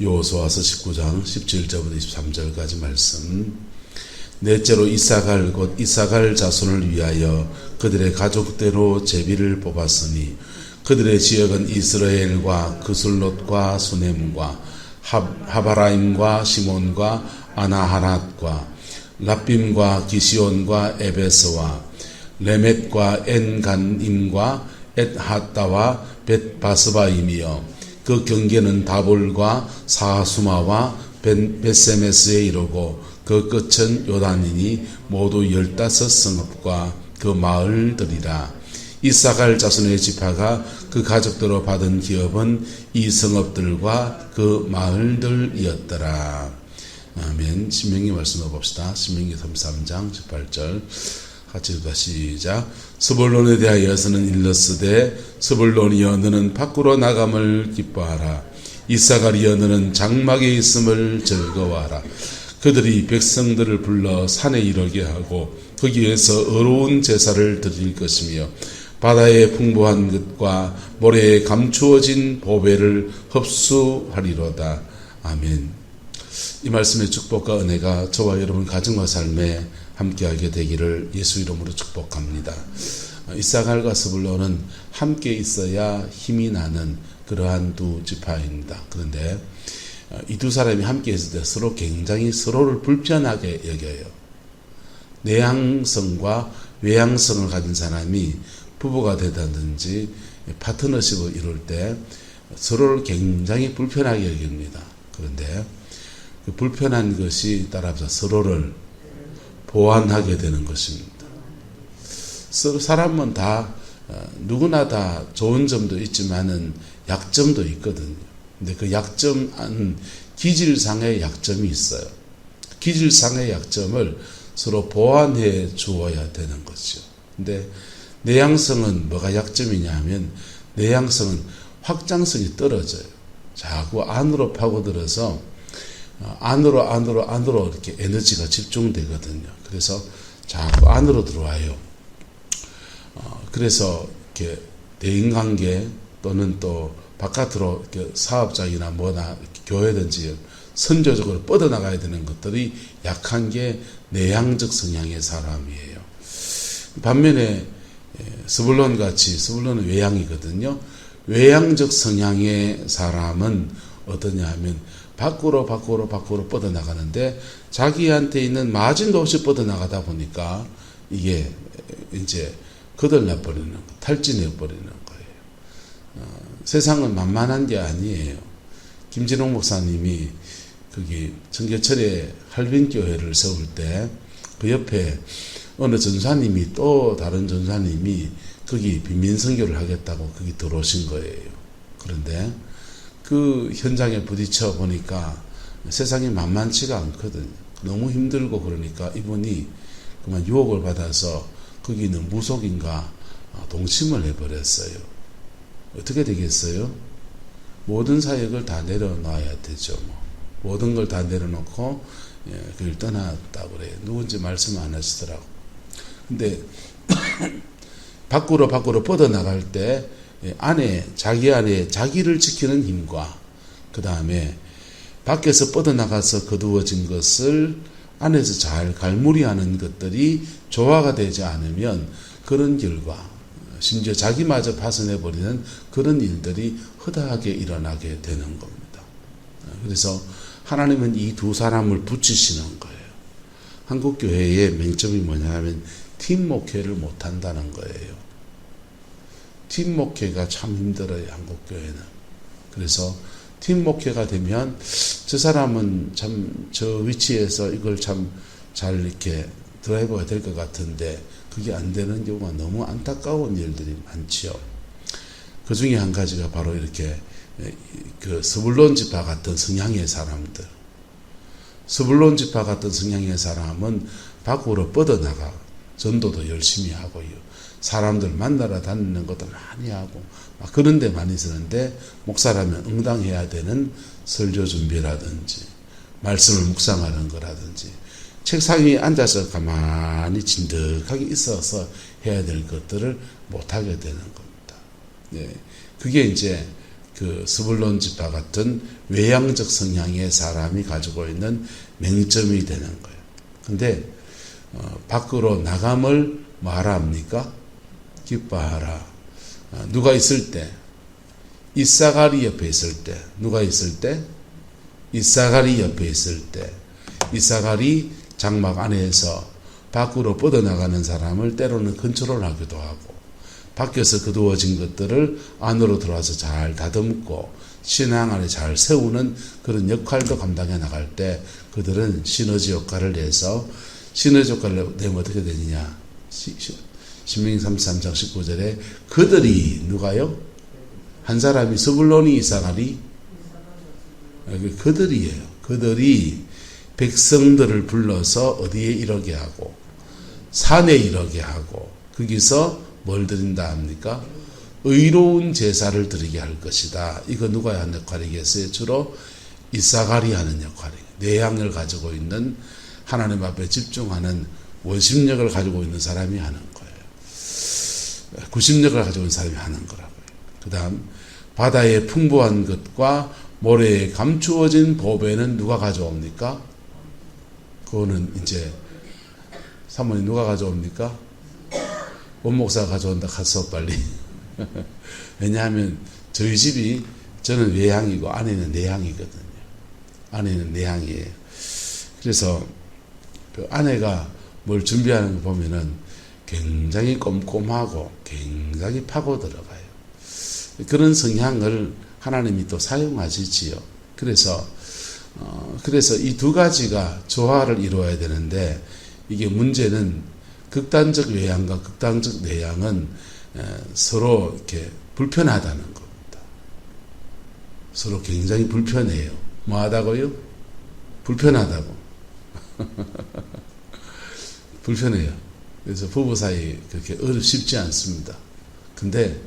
여호수아서 19장 17절부터 23절까지 말씀. 넷째로 이사갈 곧 이사갈 자손을 위하여 그들의 가족대로 제비를 뽑았으니 그들의 지역은 이스라엘과 그슬롯과 수넴과 하바라임과 시몬과 아나하랏과 랍빔과 기시온과 에베스와 레멧과 엔간임과 엣하따와 벳바스바임이여 그 경계는 다볼과 사수마와 벳세메스에 이르고 그 끝은 요단이니 모두 15성읍과 그 마을들이라. 이사갈 자손의 지파가 그 가족대로 받은 기업은 이 성읍들과 그 마을들이었더라. 아멘. 신명기 말씀을 봅시다. 신명기 33장 18절 같이 시작. 스불론에 대하여서는 일렀으되 스불론이여 너는 밖으로 나감을 기뻐하라. 이사갈이여 너는 장막에 있음을 즐거워하라. 그들이 백성들을 불러 산에 이르게 하고 거기에서 어로운 제사를 드릴 것이며 바다의 풍부한 것과 모래에 감추어진 보배를 흡수하리로다. 아멘. 이 말씀의 축복과 은혜가 저와 여러분 가정과 삶에 함께하게 되기를 예수 이름으로 축복합니다. 이사갈과 스불론은 함께 있어야 힘이 나는 그러한 두 지파입니다. 그런데 이 두 사람이 함께 있을 때 서로 굉장히 서로를 불편하게 여겨요. 내향성과 외향성을 가진 사람이 부부가 되다든지 파트너십을 이룰 때 서로를 굉장히 불편하게 여깁니다. 그런데 그 불편한 것이 따라서 서로를 보완하게 되는 것입니다. 사람은 다 누구나 다 좋은 점도 있지만은 약점도 있거든요. 근데 그 약점은 기질상의 약점이 있어요. 기질상의 약점을 서로 보완해 주어야 되는 거죠. 근데 내향성은 뭐가 약점이냐 하면 내향성은 확장성이 떨어져요. 자꾸 안으로 파고들어서 안으로 이렇게 에너지가 집중되거든요. 그래서 자꾸 안으로 들어와요. 그래서 이렇게 대인관계 또는 또 바깥으로 이렇게 사업장이나 뭐나 이렇게 교회든지 선조적으로 뻗어나가야 되는 것들이 약한 게 내향적 성향의 사람이에요. 반면에 스불론은 외향이거든요. 외향적 성향의 사람은 어떠냐 하면 밖으로 뻗어나가는데 자기한테 있는 마진도 없이 뻗어나가다 보니까 이게 이제 거들나버리는 거, 탈진해버리는 거예요. 세상은 만만한 게 아니에요. 김진홍 목사님이 거기 청계천에 할빈교회를 세울 때 그 옆에 어느 전사님이 또 다른 전사님이 거기 빈민선교를 하겠다고 거기 들어오신 거예요. 그런데 그 현장에 부딪혀 보니까 세상이 만만치가 않거든요. 너무 힘들고 그러니까 이분이 그만 유혹을 받아서 거기는 무속인가 동침을 해버렸어요. 어떻게 되겠어요? 모든 사역을 다 내려놔야 되죠. 모든 걸 다 내려놓고 그걸 떠났다고 그래요. 누군지 말씀 안 하시더라고. 근데 밖으로 뻗어나갈 때 자기 안에 자기를 지키는 힘과 그 다음에 밖에서 뻗어나가서 거두어진 것을 안에서 잘 갈무리하는 것들이 조화가 되지 않으면 그런 결과 심지어 자기마저 파손해버리는 그런 일들이 허다하게 일어나게 되는 겁니다. 그래서 하나님은 이 두 사람을 붙이시는 거예요. 한국교회의 맹점이 뭐냐 하면 팀 목회를 못한다는 거예요. 팀 목회가 참 힘들어요. 한국교회는. 그래서 팀 목회가 되면 저 사람은 참 저 위치에서 이걸 참 잘 이렇게 드라이버가 될 것 같은데 그게 안 되는 경우가 너무 안타까운 일들이 많지요. 그 중에 한 가지가 바로 이렇게 그 스불론 지파 같은 성향의 사람들. 스불론 지파 같은 성향의 사람은 밖으로 뻗어나가 전도도 열심히 하고요. 사람들 만나러 다니는 것도 많이 하고 막 그런 데 많이 쓰는데 목사라면 응당해야 되는 설교 준비라든지 말씀을 묵상하는 거라든지 책상 위에 앉아서 가만히 진득하게 있어서 해야 될 것들을 못하게 되는 겁니다. 네. 그게 이제 그 스불론 지파 같은 외향적 성향의 사람이 가지고 있는 맹점이 되는 거예요. 근데 밖으로 나감을 뭐하라 합니까? 기뻐하라. 누가 있을 때? 이사가리 옆에 있을 때. 누가 있을 때? 이사가리 옆에 있을 때. 이사가리 장막 안에서 밖으로 뻗어나가는 사람을 때로는 컨트롤하기도 하고, 밖에서 거두어진 것들을 안으로 들어와서 잘 다듬고 신앙 안에 잘 세우는 그런 역할도 감당해 나갈 때 그들은 시너지 역할을 내서, 시너지 역할을 내면 어떻게 되느냐? 신명기 33장 19절에 그들이 누가요? 한 사람이 스불론이 이사가리? 그들이에요. 그들이 백성들을 불러서 어디에 이르게 하고 산에 이르게 하고 거기서 뭘 드린다 합니까? 의로운 제사를 드리게 할 것이다. 이거 누가 하는 역할이겠어요? 주로 이사가리 하는 역할이에요. 내향을 가지고 있는, 하나님 앞에 집중하는 원심력을 가지고 있는 사람이 하는 거예요. 구심력을 가지고 있는 사람이 하는 거라고요. 그 다음 바다의 풍부한 것과 모래에 감추어진 보배는 누가 가져옵니까? 그거는 이제 사모님 누가 가져옵니까? 원목사가 가져온다 가서 빨리. 왜냐하면 저희 집이, 저는 외향이고 아내는 내향이거든요. 아내는 내향이에요. 그래서 그 아내가 뭘 준비하는 거 보면은 굉장히 꼼꼼하고 굉장히 파고 들어가요. 그런 성향을 하나님이 또 사용하시지요. 그래서 이 두 가지가 조화를 이루어야 되는데, 이게 문제는 극단적 외향과 극단적 내향은 서로 이렇게 불편하다는 겁니다. 서로 굉장히 불편해요. 뭐 하다고요? 불편하다고. 불편해요. 그래서 부부 사이 그렇게 쉽지 않습니다. 근데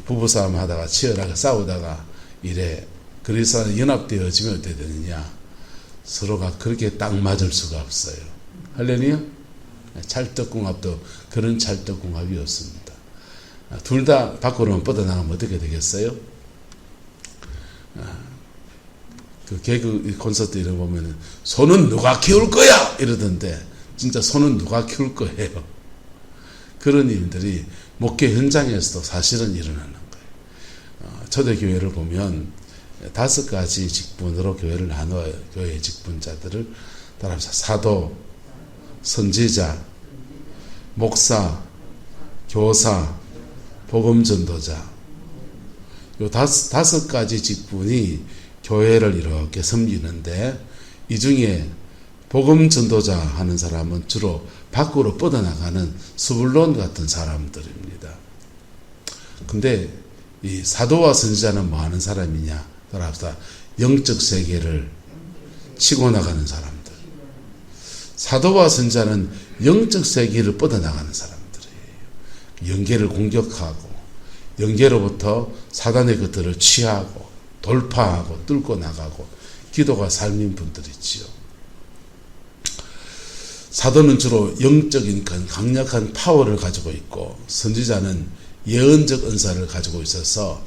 부부싸움 하다가 치열하게 싸우다가 이래 그리스도 안에 연합되어지면 어떻게 되느냐? 서로가 그렇게 딱 맞을 수가 없어요. 할렐루야? 찰떡궁합도 그런 찰떡궁합이 없습니다. 둘 다 밖으로만 뻗어나가면 어떻게 되겠어요? 그 개그 콘서트 이런 거 보면은 손은 누가 키울 거야! 이러던데 진짜 손은 누가 키울 거예요. 그런 일들이 목회 현장에서도 사실은 일어나는 거예요. 초대교회를 보면 5가지 직분으로 교회를 나눠요. 교회 직분자들을 따라서 사도, 선지자, 목사, 교사, 복음전도자. 요 5가지 직분이 교회를 이렇게 섬기는데, 이 중에 복음전도자 하는 사람은 주로 밖으로 뻗어나가는 스불론 같은 사람들입니다. 근데 이 사도와 선지자는 뭐 하는 사람이냐? 따라서 영적 세계를 치고 나가는 사람들. 사도와 선지자는 영적 세계를 뻗어나가는 사람들이에요. 영계를 공격하고 영계로부터 사단의 것들을 취하고 돌파하고 뚫고 나가고 기도가 삶인 분들이지요. 사도는 주로 영적인 강력한 파워를 가지고 있고, 선지자는 예언적 은사를 가지고 있어서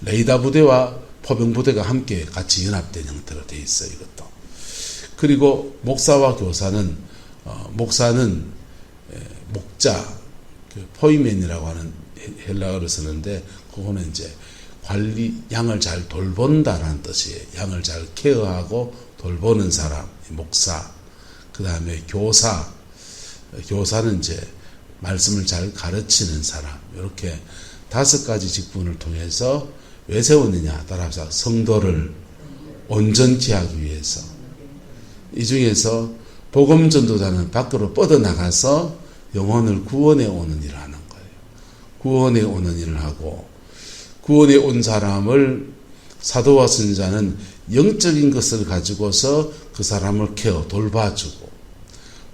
레이다 부대와 포병 부대가 함께 같이 연합된 형태로 되어 있어요. 이것도. 그리고 목사와 교사는 목사는 목자, 포이멘이라고 하는 헬라어를 쓰는데, 그거는 이제 관리, 양을 잘 돌본다라는 뜻이에요. 양을 잘 케어하고 돌보는 사람, 목사. 그 다음에 교사, 교사는 이제 말씀을 잘 가르치는 사람. 이렇게 5가지 직분을 통해서 왜 세웠느냐? 따라서 성도를 온전케 하기 위해서. 이 중에서 복음 전도자는 밖으로 뻗어나가서 영혼을 구원해 오는 일을 하는 거예요. 구원해 오는 일을 하고, 구원해 온 사람을, 사도와 선지자는 영적인 것을 가지고서 그 사람을 케어, 돌봐주고,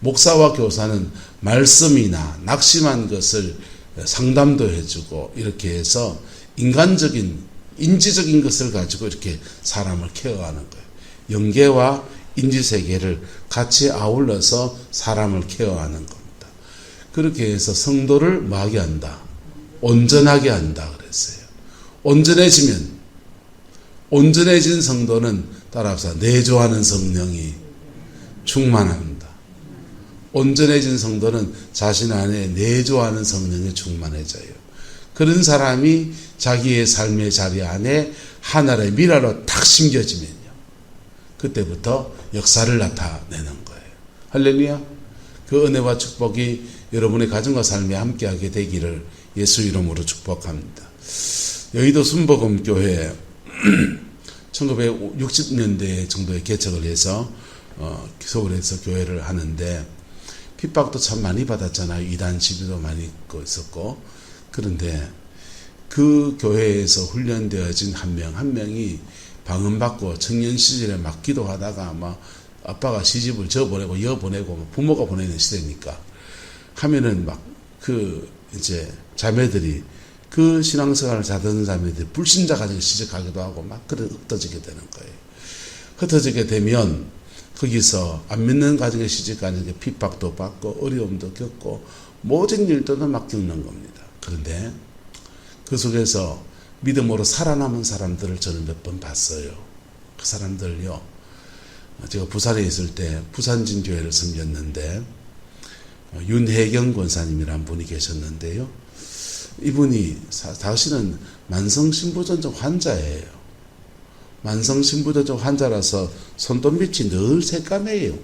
목사와 교사는 말씀이나 낙심한 것을 상담도 해주고, 이렇게 해서 인간적인, 인지적인 것을 가지고 이렇게 사람을 케어하는 거예요. 영계와 인지세계를 같이 아울러서 사람을 케어하는 겁니다. 그렇게 해서 성도를 뭐하게 한다? 온전하게 한다 그랬어요. 온전해지면 온전해진 성도는 따라합시다. 내조하는 성령이 충만합니다. 온전해진 성도는 자신 안에 내조하는 성령이 충만해져요. 그런 사람이 자기의 삶의 자리 안에 하나의 미라로 탁 심겨지면요, 그때부터 역사를 나타내는 거예요. 할렐루야. 그 은혜와 축복이 여러분의 가정과 삶에 함께하게 되기를 예수 이름으로 축복합니다. 여의도 순복음교회 1960년대 정도에 개척을 해서 서울에서 교회를 하는데 핍박도 참 많이 받았잖아요. 이단 시비도 많이 있었고. 그런데 그 교회에서 훈련되어진 한 명 한 명이 방언받고 청년 시절에 막 기도하다가 막 아빠가 시집을 저 보내고 여 보내고 부모가 보내는 시대니까 하면은 막 이제 자매들이 그 신앙생활을 잘하는 자매들이 불신자 가정에 시집가기도 하고 막 그래 흩어지게 되는 거예요. 흩어지게 되면 거기서 안 믿는 가정에 시집가는 게 핍박도 받고 어려움도 겪고 모든 일들도 막 겪는 겁니다. 그런데 그 속에서 믿음으로 살아남은 사람들을 저는 몇 번 봤어요. 그 사람들요, 제가 부산에 있을 때 부산진교회를 섬겼는데 윤혜경 권사님이라는 분이 계셨는데요. 이분이 당시는 만성신부전증 환자예요. 만성신부전증 환자라서 손톱밑이 늘 새까매요.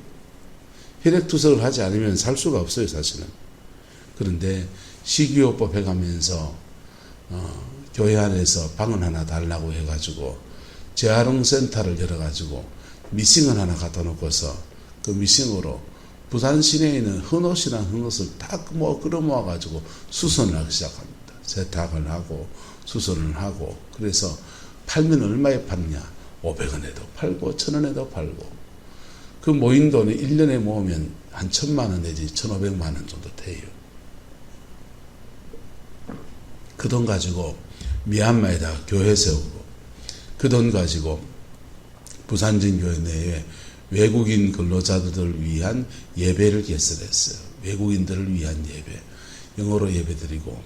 혈액투석을 하지 않으면 살 수가 없어요, 사실은. 그런데 식이요법 해가면서 교회 안에서 방은 하나 달라고 해가지고 재활용 센터를 열어가지고 미싱을 하나 갖다 놓고서 그 미싱으로 부산 시내에 있는 헌옷이나 헌옷을 다 끌어모아가지고 수선을 하기 시작합니다. 세탁을 하고 수선을 하고. 그래서 팔면 얼마에 팔냐? 500원에도 팔고 1000원에도 팔고. 그 모인 돈이 1년에 모으면 한 1000만 원 내지 1500만 원 정도 돼요. 그 돈 가지고 미얀마에다가 교회 세우고, 그 돈 가지고 부산진교회 내에 외국인 근로자들을 위한 예배를 개설했어요. 외국인들을 위한 예배, 영어로 예배드리고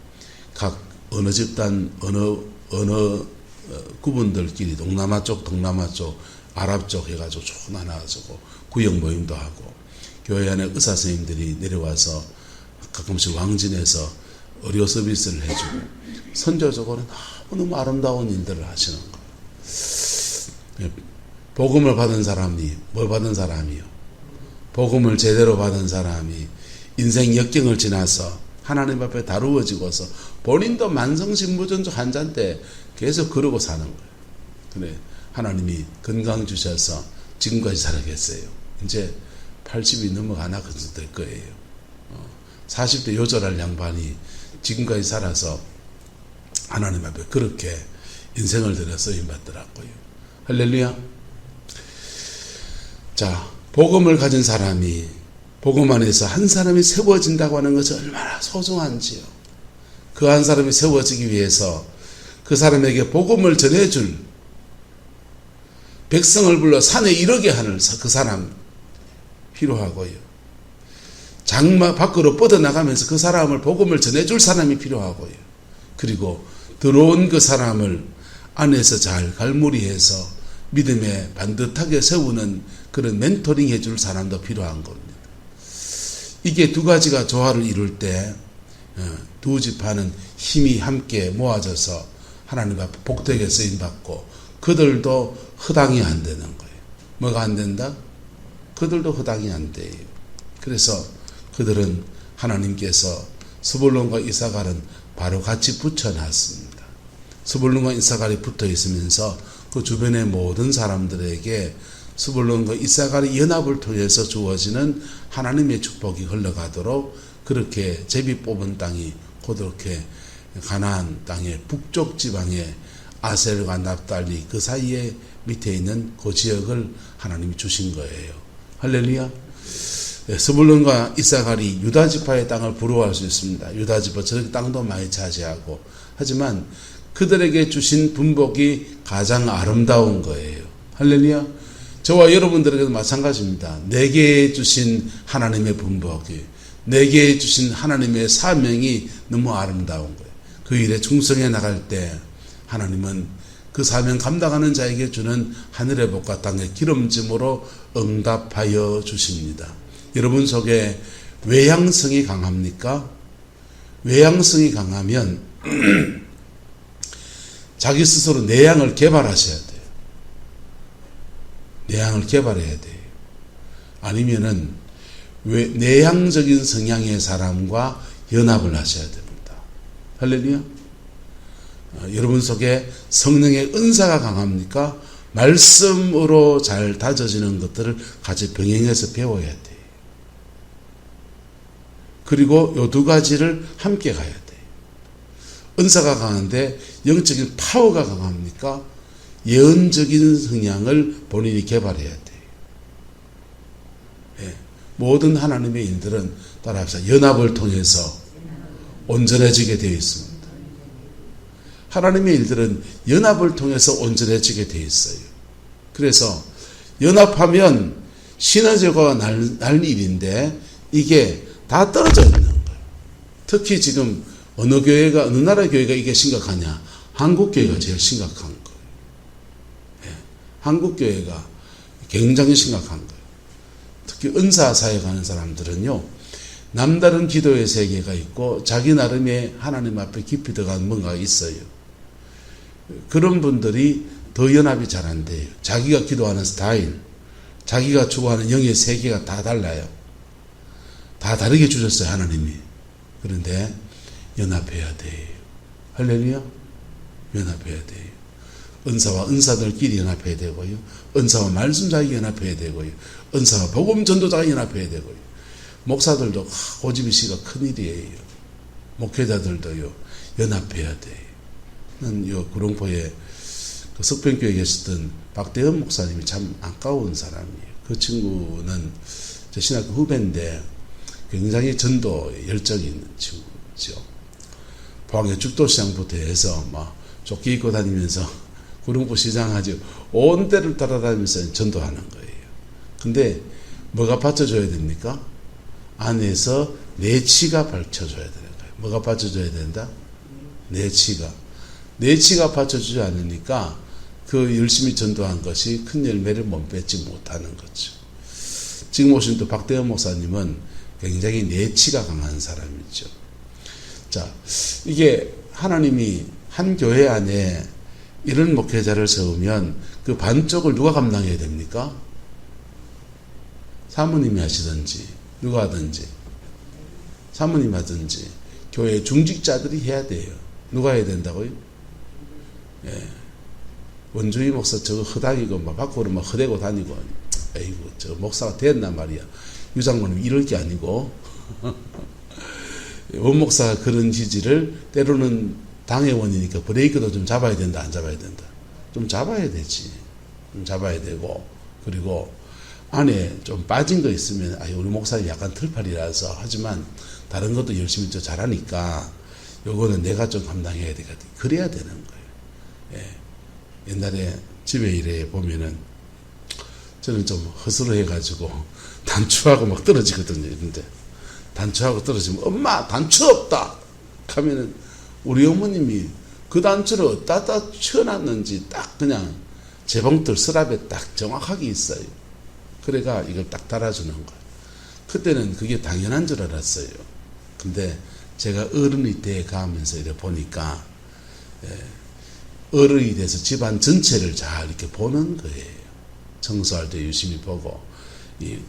각 어느 집단 어느 구분들끼리 동남아 쪽, 동남아 쪽, 아랍 쪽 해가지고 쭉 나눠가지고 구역 모임도 하고, 교회 안에 의사 선생님들이 내려와서 가끔씩 왕진에서 의료 서비스를 해주고, 선조적으로 너무너무 아름다운 일들을 하시는 거예요. 복음을 받은 사람이 뭘 받은 사람이요? 복음을 제대로 받은 사람이 인생 역경을 지나서 하나님 앞에 다루어지고서 본인도 만성신부전증 환자인데 계속 그러고 사는 거예요. 근데 하나님이 건강 주셔서 지금까지 살아계세요. 이제 80이 넘어가나 그래도 될 거예요. 40대 요절할 양반이 지금까지 살아서 하나님 앞에 그렇게 인생을 들여 쓰임받더라고요. 할렐루야. 자, 복음을 가진 사람이 복음 안에서 한 사람이 세워진다고 하는 것이 얼마나 소중한지요. 그 한 사람이 세워지기 위해서 그 사람에게 복음을 전해줄, 백성을 불러 산에 이르게 하는 그 사람 필요하고요. 장막 밖으로 뻗어나가면서 그 사람을 복음을 전해줄 사람이 필요하고요. 그리고 들어온 그 사람을 안에서 잘 갈무리해서 믿음에 반듯하게 세우는 그런 멘토링 해줄 사람도 필요한 겁니다. 이게 두 가지가 조화를 이룰 때 두 지파는 힘이 함께 모아져서 하나님 앞에 복되게 쓰임받고, 그들도 허당이 안 되는 거예요. 뭐가 안 된다? 그들도 허당이 안 돼요. 그래서 그들은 하나님께서 스불론과 이사갈은 바로 같이 붙여놨습니다. 스불론과 이사갈이 붙어 있으면서 그 주변의 모든 사람들에게 스불론과 이사갈의 연합을 통해서 주어지는 하나님의 축복이 흘러가도록 그렇게 제비 뽑은 땅이 그렇게 가나안 땅의 북쪽 지방의 아셀과 납달리 그 사이에 밑에 있는 그 지역을 하나님이 주신 거예요. 할렐루야. 스불론과 이사갈이 유다 지파의 땅을 부러워할 수 있습니다. 유다 지파 저 땅도 많이 차지하고, 하지만 그들에게 주신 분복이 가장 아름다운 거예요. 할렐루야. 저와 여러분들에게도 마찬가지입니다. 내게 주신 하나님의 분복이, 내게 주신 하나님의 사명이 너무 아름다운 거예요. 그 일에 충성해 나갈 때 하나님은 그 사명 감당하는 자에게 주는 하늘의 복과 땅의 기름짐으로 응답하여 주십니다. 여러분 속에 외향성이 강합니까? 외향성이 강하면 자기 스스로 내향을 개발하셔야 돼요. 내향을 개발해야 돼요. 아니면은 내향적인 성향의 사람과 연합을 하셔야 됩니다. 할렐루야. 여러분 속에 성령의 은사가 강합니까? 말씀으로 잘 다져지는 것들을 같이 병행해서 배워야 돼요. 그리고 요 두 가지를 함께 가야 돼요. 은사가 강한데 영적인 파워가 강합니까? 예언적인 성향을 본인이 개발해야 돼요. 예. 모든 하나님의 일들은 따라합시다. 연합을 통해서 온전해지게 되어 있습니다. 하나님의 일들은 연합을 통해서 온전해지게 되어 있어요. 그래서 연합하면 시너지가 날 일인데 이게 다 떨어져 있는 거예요. 특히 지금 어느 나라 교회가 이게 심각하냐? 한국 교회가 제일 심각한 거예요. 예. 한국 교회가 굉장히 심각한 거예요. 특히 은사 사역하는 사람들은요, 남다른 기도의 세계가 있고 자기 나름의 하나님 앞에 깊이 들어간 뭔가가 있어요. 그런 분들이 더 연합이 잘 안 돼요. 자기가 기도하는 스타일, 자기가 추구하는 영의 세계가 다 달라요. 다 다르게 주셨어요, 하나님이. 그런데 연합해야 돼요. 할렐루야. 연합해야 돼요. 은사와 은사들끼리 연합해야 되고요. 은사와 말씀자에게 연합해야 되고요. 은사와 복음 전도자가 연합해야 되고요. 목사들도 고집이 씨가 큰일이에요. 목회자들도요, 연합해야 돼요. 요 구룡포에 그 석변교회에 계셨던 박대현 목사님이 참 안타까운 사람이에요. 그 친구는 제 신학교 후배인데 굉장히 전도에 열정이 있는 친구죠. 포항의 죽도시장부터 해서 막 조끼 입고 다니면서 구룡포 시장 아주 온 데를 따라다니면서 전도하는 거예요. 근데 뭐가 받쳐줘야 됩니까? 안에서 내치가 받쳐줘야 되는 거예요. 뭐가 받쳐줘야 된다? 내치가 받쳐주지 않으니까 그 열심히 전도한 것이 큰 열매를 못 맺지 못하는 거죠. 지금 오신 또 박대현 목사님은 굉장히 내치가 강한 사람이죠. 자, 이게 하나님이 한 교회 안에 이런 목회자를 세우면 그 반쪽을 누가 감당해야 됩니까? 사모님이 하시든지 누가 하든지 사모님 하든지 교회 중직자들이 해야 돼요. 누가 해야 된다고요? 예. 원주희 목사 저거 허당이고 막 밖으로 막 허대고 다니고 에이구 저 목사가 됐단 말이야. 유장모님 이럴 게 아니고 원 목사가 그런 지지를 때로는 당회원이니까 브레이크도 좀 잡아야 된다 안 잡아야 된다. 좀 잡아야 되지. 좀 잡아야 되고 그리고 안에 좀 빠진 거 있으면 우리 목사님 약간 틀팔이라서 하지만 다른 것도 열심히 또 잘하니까 요거는 내가 좀 감당해야 되거든. 그래야 되는 거예요. 예. 옛날에 집에 일해 보면은 저는 좀 허술해가지고 단추하고 막 떨어지거든요. 근데 단추하고 떨어지면 엄마 단추 없다 하면은 우리 어머님이 그 단추를 어디다 쳐놨는지 딱 그냥 재봉틀 서랍에 딱 정확하게 있어요. 그래가 이걸 딱 달아주는 거예요. 그때는 그게 당연한 줄 알았어요. 근데 제가 어른이 돼 가면서 이렇게 보니까 어른이 돼서 집안 전체를 잘 이렇게 보는 거예요. 청소할 때 유심히 보고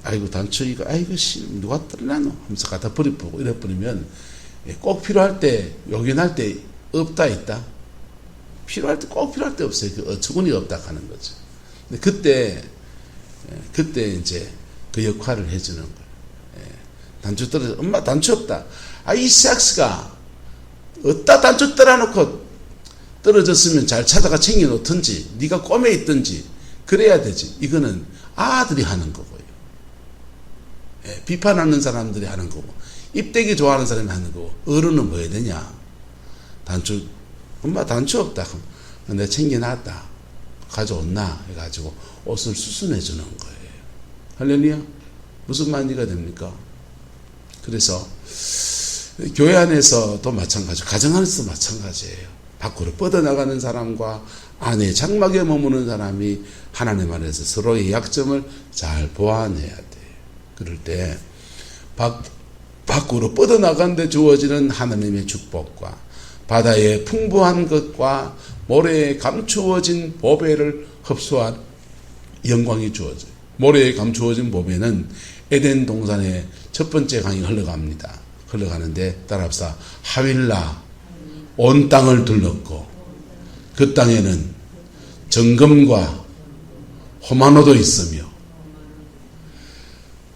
아이고 단추 이거 아이고 씨 누가 떨어놨노 하면서 갖다 버리고 이래 버리면 꼭 필요할 때 요긴할 때 없다 있다 필요할 때 꼭 필요할 때 없어요. 그 어처구니가 없다 하는 거죠. 근데 그때 이제 그 역할을 해주는 거예요. 단추 떨어져 엄마 단추 없다. 이 섹스가 어디다 단추 떨어놓고 떨어졌으면 잘 찾아가 챙겨놓든지 네가 꿰매 있든지 그래야 되지. 이거는 아들이 하는 거고요. 비판하는 사람들이 하는 거고 입대기 좋아하는 사람이 하는 거고 어른은 뭐 해야 되냐. 단추 엄마 단추 없다. 내가 챙겨놨다. 가져온나 해가지고 옷을 수순해 주는 거예요. 할렐루야. 무슨 말인지가 됩니까? 그래서 교회 안에서도 마찬가지, 가정 안에서도 마찬가지예요. 밖으로 뻗어나가는 사람과 안에 장막에 머무는 사람이 하나님 안에서 서로의 약점을 잘 보완해야 돼요. 그럴 때 밖으로 뻗어나가는데 주어지는 하나님의 축복과 바다의 풍부한 것과 모래에 감추어진 보배를 흡수한 영광이 주어져요. 모래에 감추어진 보배는 에덴 동산의 첫 번째 강이 흘러갑니다. 흘러가는데 따라합시다. 하윌라, 온 땅을 둘렀고 그 땅에는 정금과 호마노도 있으며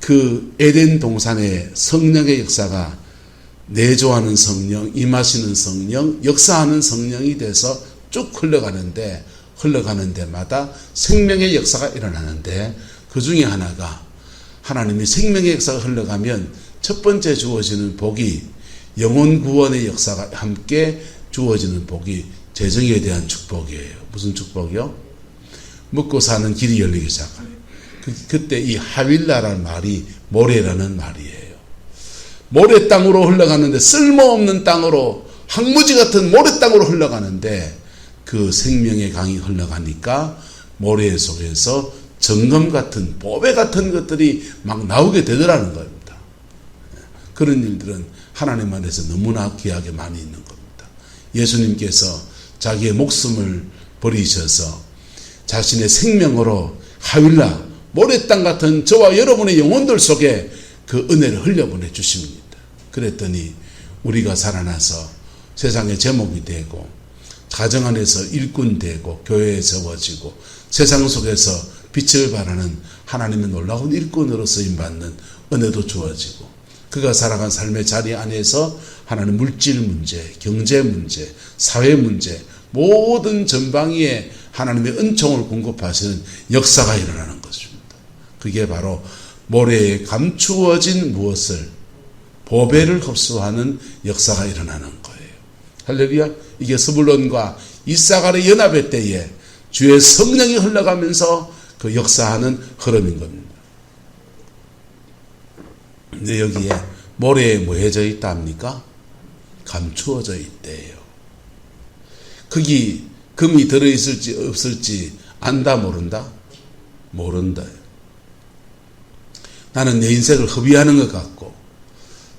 그 에덴 동산의 성령의 역사가 내조하는 성령, 임하시는 성령, 역사하는 성령이 돼서 쭉 흘러가는데 흘러가는 데마다 생명의 역사가 일어나는데 그 중에 하나가 하나님이 생명의 역사가 흘러가면 첫 번째 주어지는 복이 영혼 구원의 역사가 함께 주어지는 복이 재정에 대한 축복이에요. 무슨 축복이요? 먹고 사는 길이 열리기 시작해요. 그때 이 하윌라라는 말이 모래라는 말이에요. 모래 땅으로 흘러가는데 쓸모없는 땅으로 황무지 같은 모래 땅으로 흘러가는데 그 생명의 강이 흘러가니까 모래 속에서 정금 같은 보배 같은 것들이 막 나오게 되더라는 겁니다. 그런 일들은 하나님 안에서 너무나 귀하게 많이 있는 겁니다. 예수님께서 자기의 목숨을 버리셔서 자신의 생명으로 하윌라 모래 땅 같은 저와 여러분의 영혼들 속에 그 은혜를 흘려보내 주십니다. 그랬더니 우리가 살아나서 세상의 제목이 되고 가정 안에서 일꾼 되고 교회에 세워지고 세상 속에서 빛을 발하는 하나님의 놀라운 일꾼으로 쓰임받는 은혜도 주어지고 그가 살아간 삶의 자리 안에서 하나님 물질 문제, 경제 문제, 사회 문제 모든 전방위에 하나님의 은총을 공급하시는 역사가 일어나는 것입니다. 그게 바로 모래에 감추어진 무엇을 보배를 흡수하는 역사가 일어나는 거예요. 할렐루야. 이게 스불론과 이사갈의 연합의 때에 주의 성령이 흘러가면서 그 역사하는 흐름인 겁니다. 근데 여기에 모래에 뭐해져 있다 합니까? 감추어져 있대요. 거기 금이 들어있을지 없을지 안다 모른다? 모른다. 나는 내 인생을 허비하는 것 같고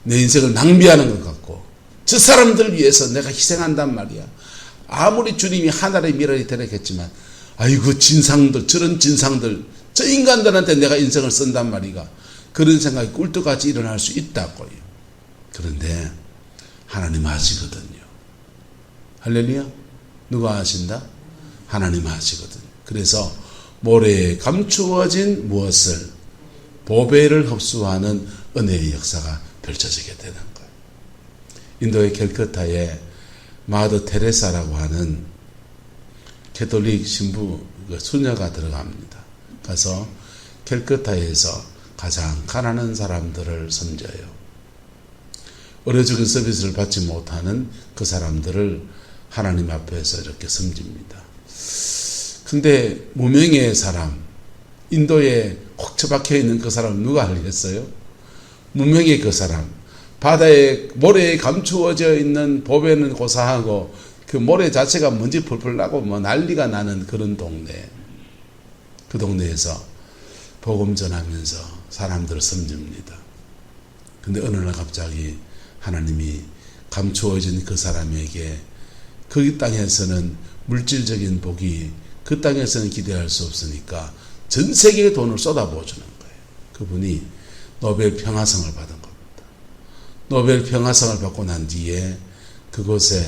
내 인생을 낭비하는 것 같고 저 사람들 위해서 내가 희생한단 말이야. 아무리 주님이 하늘의 미랄이 되겠지만 아이고 진상들 저런 진상들 저 인간들한테 내가 인생을 쓴단 말이가 그런 생각이 꿀떡같이 일어날 수 있다고요. 그런데 하나님 아시거든요. 할렐루야. 누가 아신다? 하나님 아시거든요. 그래서 모래에 감추어진 무엇을 보배를 흡수하는 은혜의 역사가 펼쳐지게 되는 거예요. 인도의 캘커타에 마더 테레사라고 하는 캐톨릭 신부 수녀가 들어갑니다. 가서 캘커타에서 가장 가난한 사람들을 섬겨요. 의료적인 서비스를 받지 못하는 그 사람들을 하나님 앞에서 이렇게 섬깁니다. 근데 무명의 사람, 인도에 혹 처박혀 있는 그 사람 누가 알겠어요? 무명의 그 사람, 바다에 모래에 감추어져 있는 보배는 고사하고 그 모래 자체가 먼지 펄펄 나고 뭐 난리가 나는 그런 동네. 그 동네에서 복음 전하면서 사람들을 섬깁니다. 근데 어느 날 갑자기 하나님이 감추어진 그 사람에게 그 땅에서는 물질적인 복이 그 땅에서는 기대할 수 없으니까 전 세계의 돈을 쏟아부어주는 거예요. 그분이 노벨 평화상을 받은 겁니다. 노벨 평화상을 받고 난 뒤에 그곳에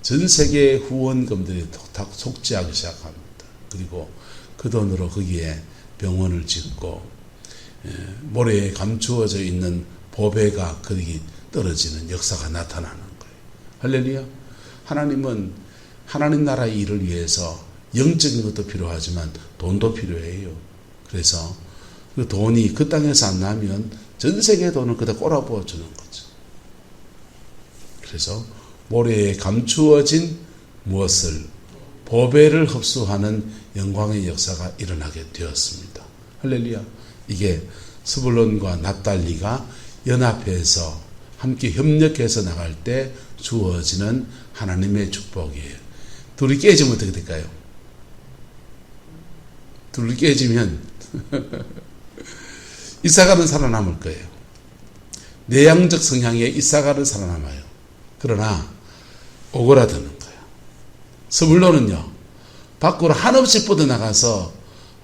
전 세계의 후원금들이 탁 속지하기 시작합니다. 그리고 그 돈으로 거기에 병원을 짓고 모래에 감추어져 있는 보배가 거기 떨어지는 역사가 나타나는 거예요. 할렐루야. 하나님은 하나님 나라의 일을 위해서 영적인 것도 필요하지만 돈도 필요해요. 그래서 그 돈이 그 땅에서 안 나면 전 세계의 돈을 그다 꼬라부어 주는 거죠. 그래서 모래에 감추어진 무엇을 보배를 흡수하는 영광의 역사가 일어나게 되었습니다. 할렐루야. 이게 스불론과 납달리가 연합해서 함께 협력해서 나갈 때 주어지는 하나님의 축복이에요. 둘이 깨지면 어떻게 될까요? 둘이 깨지면 이사가는 살아남을 거예요. 내향적 성향의 이사가는 살아남아요. 그러나 오그라드는 거예요. 스불론은요, 밖으로 한없이 뻗어나가서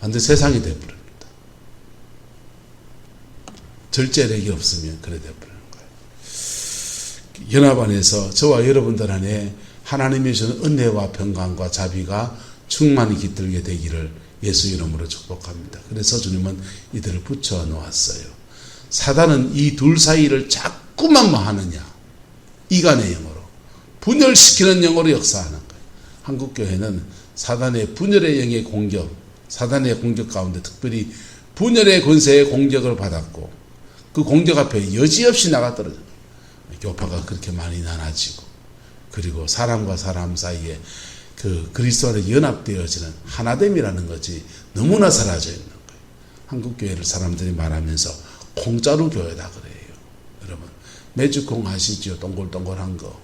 완전 세상이 되어버립니다. 절제력이 없으면 그래 되어버리는 거예요. 연합 안에서 저와 여러분들 안에 하나님이 주는 은혜와 평강과 자비가 충만히 깃들게 되기를 예수 이름으로 축복합니다. 그래서 주님은 이들을 붙여 놓았어요. 사단은 이 둘 사이를 자꾸만 뭐 하느냐, 이간의 영으로, 분열시키는 영으로 역사하는 거예요. 한국교회는 사단의 분열의 영의 공격, 사단의 공격 가운데 특별히 분열의 권세의 공격을 받았고, 그 공격 앞에 여지없이 나가떨어져요. 교파가 그렇게 많이 나눠지고, 그리고 사람과 사람 사이에 그 그리스도 안에 연합되어지는 하나됨이라는 것이 너무나 사라져 있는 거예요. 한국교회를 사람들이 말하면서 콩자루 교회다 그래요. 여러분, 메주콩 아시죠? 동글동글한 거.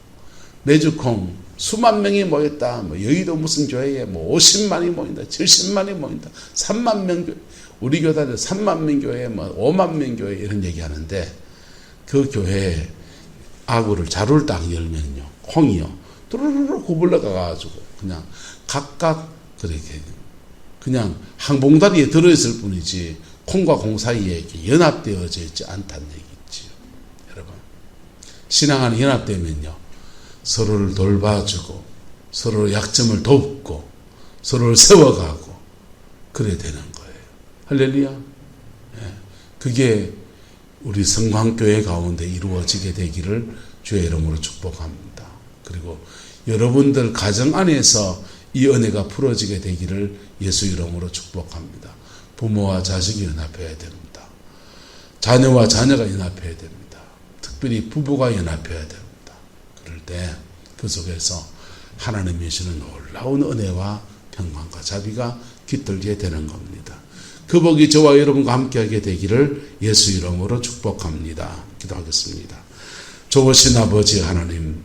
메주콩 수만 명이 모였다. 뭐 여의도 무슨 교회에 뭐 50만이 모인다. 70만이 모인다. 3만 명 교회. 우리 교단들 3만 명 교회, 뭐 5만 명 교회 이런 얘기하는데, 그 교회에 아구를 자루를 딱 열면요, 콩이요 뚜루루루 구불러가가지고 그냥 각각 그렇게 그냥 항봉다리에 들어있을 뿐이지 콩과 콩 사이에 이렇게 연합되어져 있지 않다는 얘기지요. 여러분, 신앙 안에 연합되면요, 서로를 돌봐주고 서로 약점을 돕고 서로를 세워가고 그래야 되는 거예요. 할렐루야. 예. 그게 우리 성광교회 가운데 이루어지게 되기를 주의 이름으로 축복합니다. 그리고 여러분들 가정 안에서 이 은혜가 풀어지게 되기를 예수 이름으로 축복합니다. 부모와 자식이 연합해야 됩니다. 자녀와 자녀가 연합해야 됩니다. 특별히 부부가 연합해야 됩니다. 그럴 때 그 속에서 하나님이 주시는 놀라운 은혜와 평강과 자비가 깃들게 되는 겁니다. 그 복이 저와 여러분과 함께하게 되기를 예수 이름으로 축복합니다. 기도하겠습니다. 좋으신 아버지 하나님,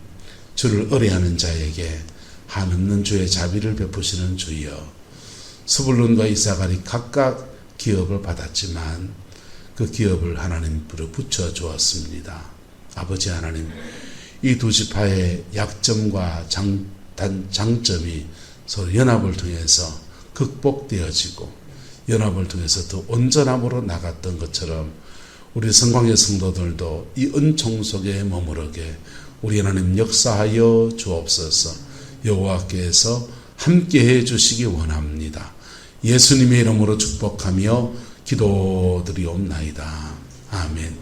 주를 의뢰하는 자에게 한없는 주의 자비를 베푸시는 주여, 스불론과 이사갈이 각각 기업을 받았지만 그 기업을 하나님 불에 붙여 주었습니다. 아버지 하나님, 이 두 지파의 약점과 장점이 서로 연합을 통해서 극복되어지고 연합을 통해서 더 온전함으로 나갔던 것처럼 우리 성광의 성도들도 이 은총 속에 머무르게 우리 하나님 역사하여 주옵소서. 여호와께서 함께해 주시기 원합니다. 예수님의 이름으로 축복하며 기도드리옵나이다. 아멘.